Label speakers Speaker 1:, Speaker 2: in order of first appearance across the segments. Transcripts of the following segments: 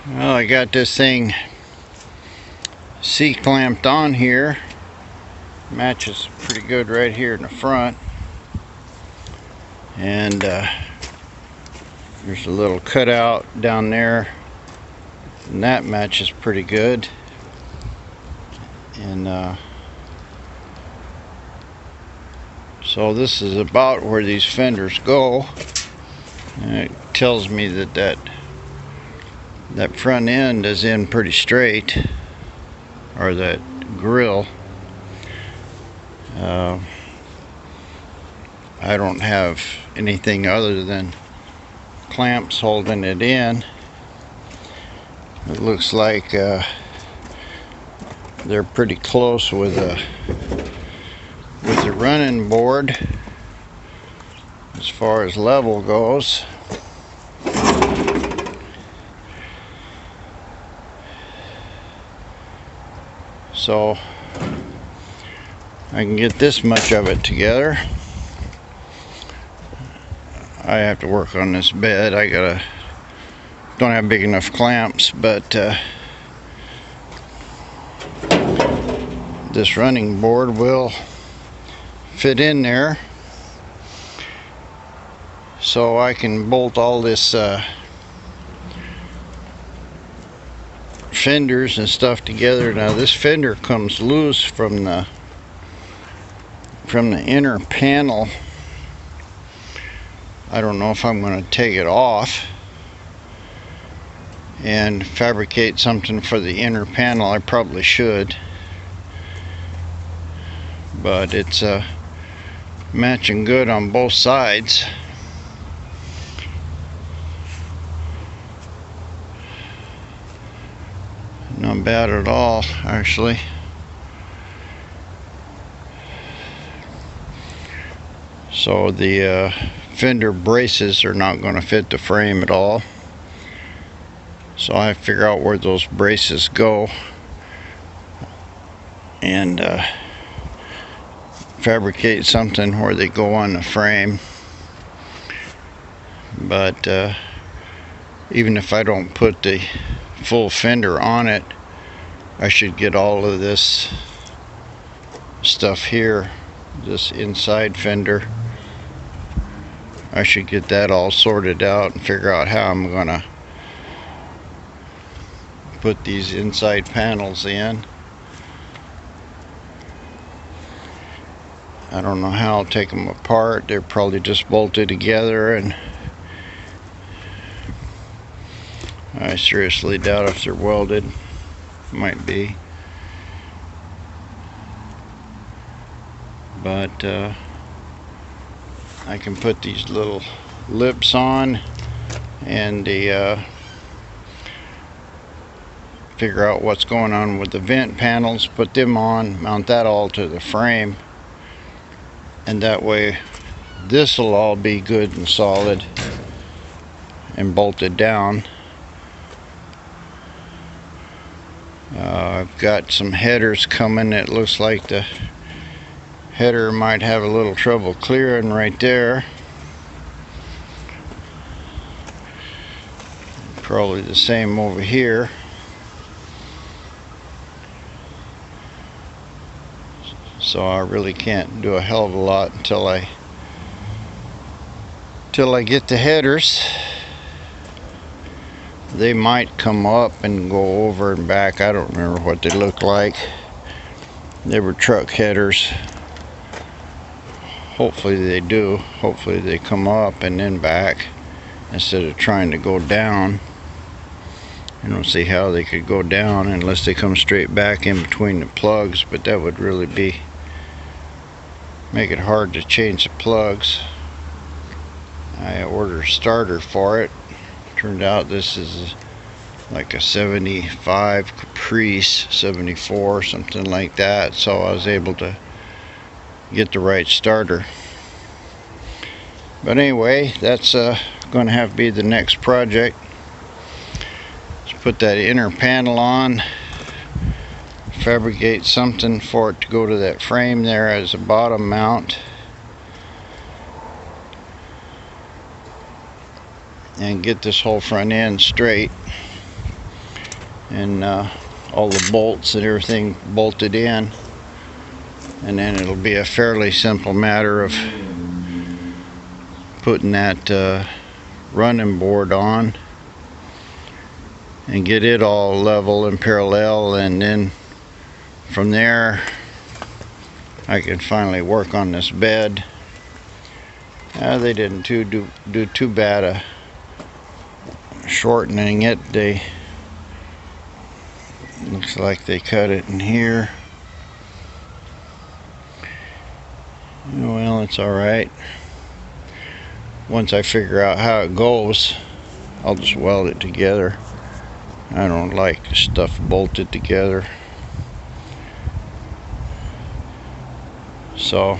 Speaker 1: Well, I got this thing C-clamped on here. Matches pretty good right here in the front. And there's a little cutout down there, and that matches pretty good. And so this is about where these fenders go. And it tells me that front end is in pretty straight, or that grill. I don't have anything other than clamps holding it in. It looks like they're pretty close with the running board as far as level goes. So I can get this much of it together. I have to work on this bed. Don't have big enough clamps, but this running board will fit in there, so I can bolt all this fenders and stuff together. Now this fender comes loose from the inner panel. I don't know if I'm going to take it off and fabricate something for the inner panel. I probably should, but it's matching good on both sides. Not bad at all, actually. So the fender braces are not going to fit the frame at all, so I figure out where those braces go and fabricate something where they go on the frame. But even if I don't put the full fender on it, I should get all of this stuff here, this inside fender, I should get that all sorted out and figure out how I'm gonna put these inside panels in. I don't know how I'll take them apart. They're probably just bolted together, and I seriously doubt if they're welded. Might be, but I can put these little lips on and figure out what's going on with the vent panels, put them on, mount that all to the frame, and that way this will all be good and solid and bolted down. I've got some headers coming. It looks like the header might have a little trouble clearing right there. Probably the same over here. So I really can't do a hell of a lot until I get the headers. They might come up and go over and back. I don't remember what they look like. They were truck headers. Hopefully they do. Hopefully they come up and then back instead of trying to go down. I don't see how they could go down unless they come straight back in between the plugs, but that would really make it hard to change the plugs. I ordered a starter for it. Turned out this is like a 75 Caprice, 74, something like that, so I was able to get the right starter. But anyway, that's going to have to be the next project. Let's put that inner panel on, fabricate something for it to go to that frame there as a bottom mount, and get this whole front end straight. and all the bolts and everything bolted in, and then it'll be a fairly simple matter of putting that running board on and get it all level and parallel, and then from there I can finally work on this bed. They didn't do too bad a shortening it. They looks like they cut it in here. Well, it's alright. Once I figure out how it goes, I'll just weld it together. I don't like stuff bolted together. So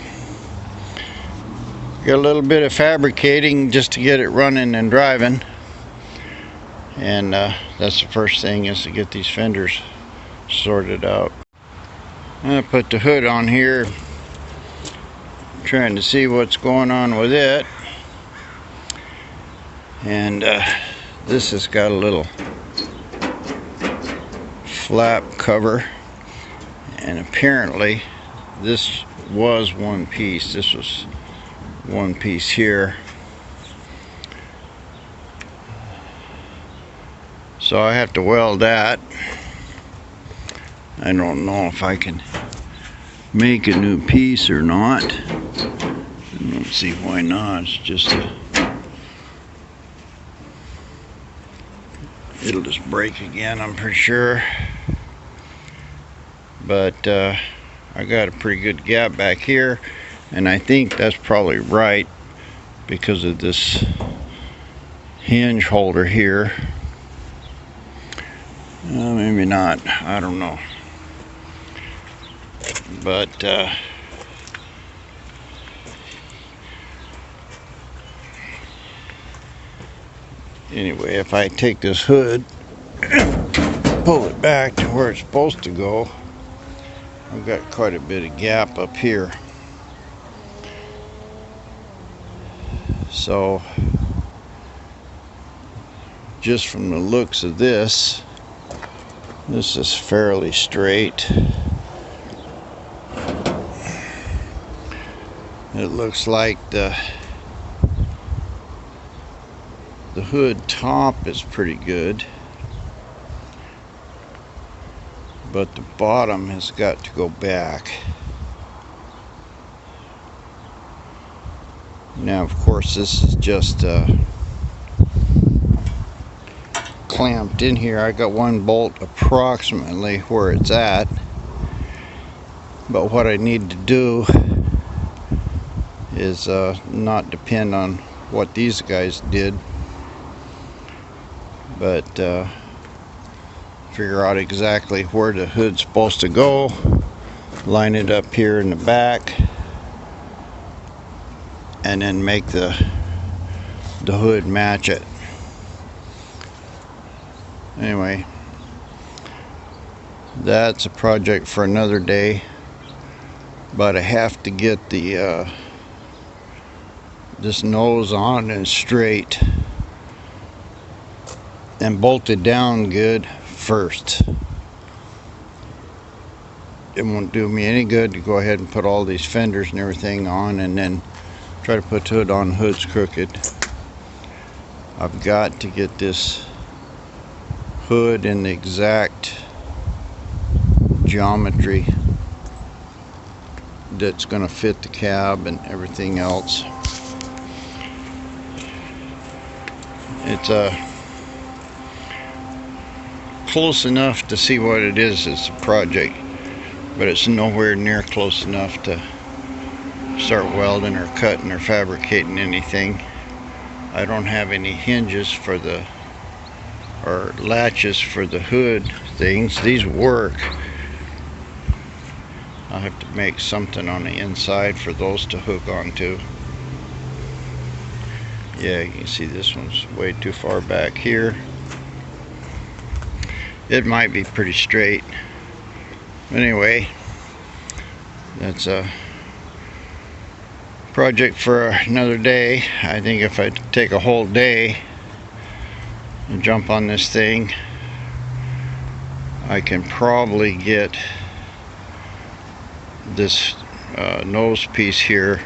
Speaker 1: got a little bit of fabricating just to get it running and driving, and that's the first thing, is to get these fenders sorted out. I'm gonna put the hood on here, trying to see what's going on with it. And this has got a little flap cover, and apparently this was one piece. This was one piece here, so I have to weld that. I don't know if I can make a new piece or not. I don't see why not. It's just it'll just break again, I'm pretty sure. But I got a pretty good gap back here, and I think that's probably right because of this hinge holder here. Maybe not, I don't know. But anyway, if I take this hood, pull it back to where it's supposed to go, I've got quite a bit of gap up here. So just from the looks of this is fairly straight. It looks like the hood top is pretty good, but the bottom has got to go back. Now, of course, this is just clamped in here. I got one bolt approximately where it's at, but what I need to do is not depend on what these guys did, but figure out exactly where the hood's supposed to go, line it up here in the back, and then make the hood match it. Anyway, that's a project for another day, but I have to get the this nose on and straight and bolted down good first. It won't do me any good to go ahead and put all these fenders and everything on and then try to put the hood on. Hood's crooked. I've got to get this hood in the exact geometry that's going to fit the cab and everything else. It's close enough to see what it is as a project, but it's nowhere near close enough to start welding or cutting or fabricating anything. I don't have any hinges for the, or latches for the hood things. These work. I'll have to make something on the inside for those to hook onto. Yeah, you can see this one's way too far back here. It might be pretty straight. Anyway, that's a project for another day. I think if I take a whole day and jump on this thing, I can probably get this nose piece here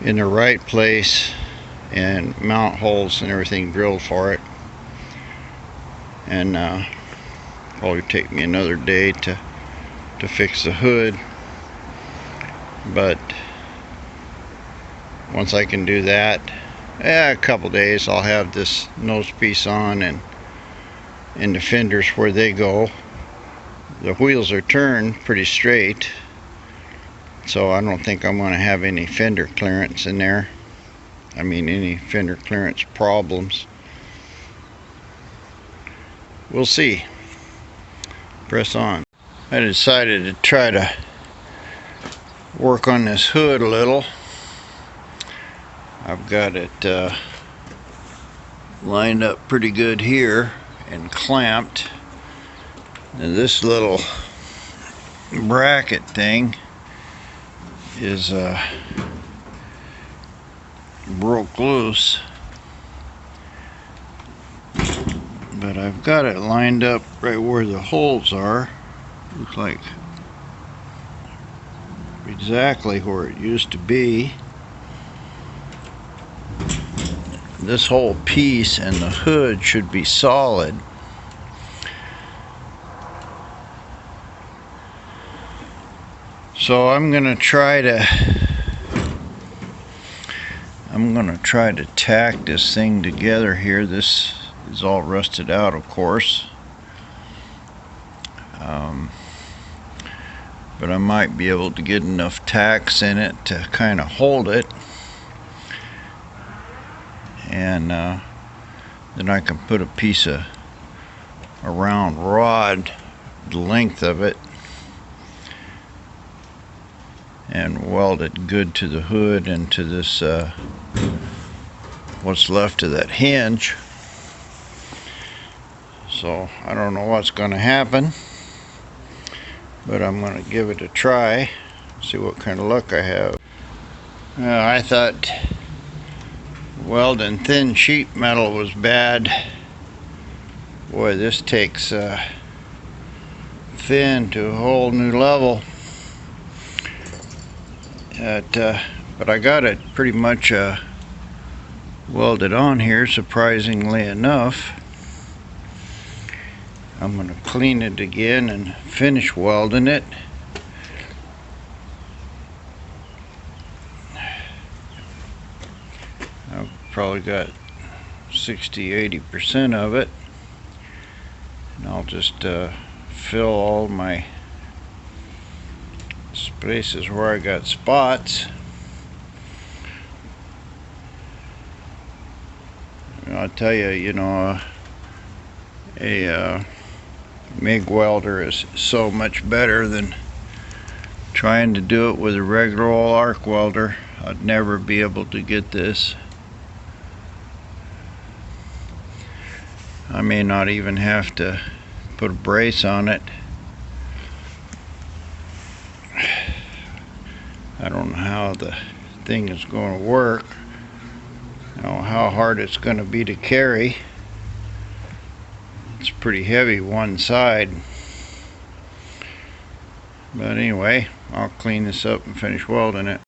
Speaker 1: in the right place and mount holes and everything drilled for it. And probably take me another day to fix the hood, but once I can do that, a couple days, I'll have this nose piece on, and the fenders where they go, the wheels are turned pretty straight, so I don't think I'm going to have any fender clearance in there. I mean, any fender clearance problems. We'll see. Press on. I decided to try to work on this hood a little. I've got it lined up pretty good here and clamped. And this little bracket thing is broke loose, but I've got it lined up right where the holes are. Looks like exactly where it used to be. This whole piece and the hood should be solid. So I'm gonna try to tack this thing together here. This is all rusted out, of course, but I might be able to get enough tacks in it to kind of hold it, and then I can put a piece of a round rod, the length of it, and weld it good to the hood and to this what's left of that hinge. So I don't know what's going to happen, but I'm going to give it a try, see what kind of luck I have. I thought welding thin sheet metal was bad. Boy, this takes thin to a whole new level. But I got it pretty much welded on here, surprisingly enough. I'm going to clean it again and finish welding it. I've probably got 60–80% of it, and I'll just fill all my places where I got spots. I'll tell you, you know, a MIG welder is so much better than trying to do it with a regular old arc welder. I'd never be able to get this. I may not even have to put a brace on it. I don't know how the thing is going to work. I don't know how hard it's going to be to carry. It's pretty heavy one side. But anyway, I'll clean this up and finish welding it.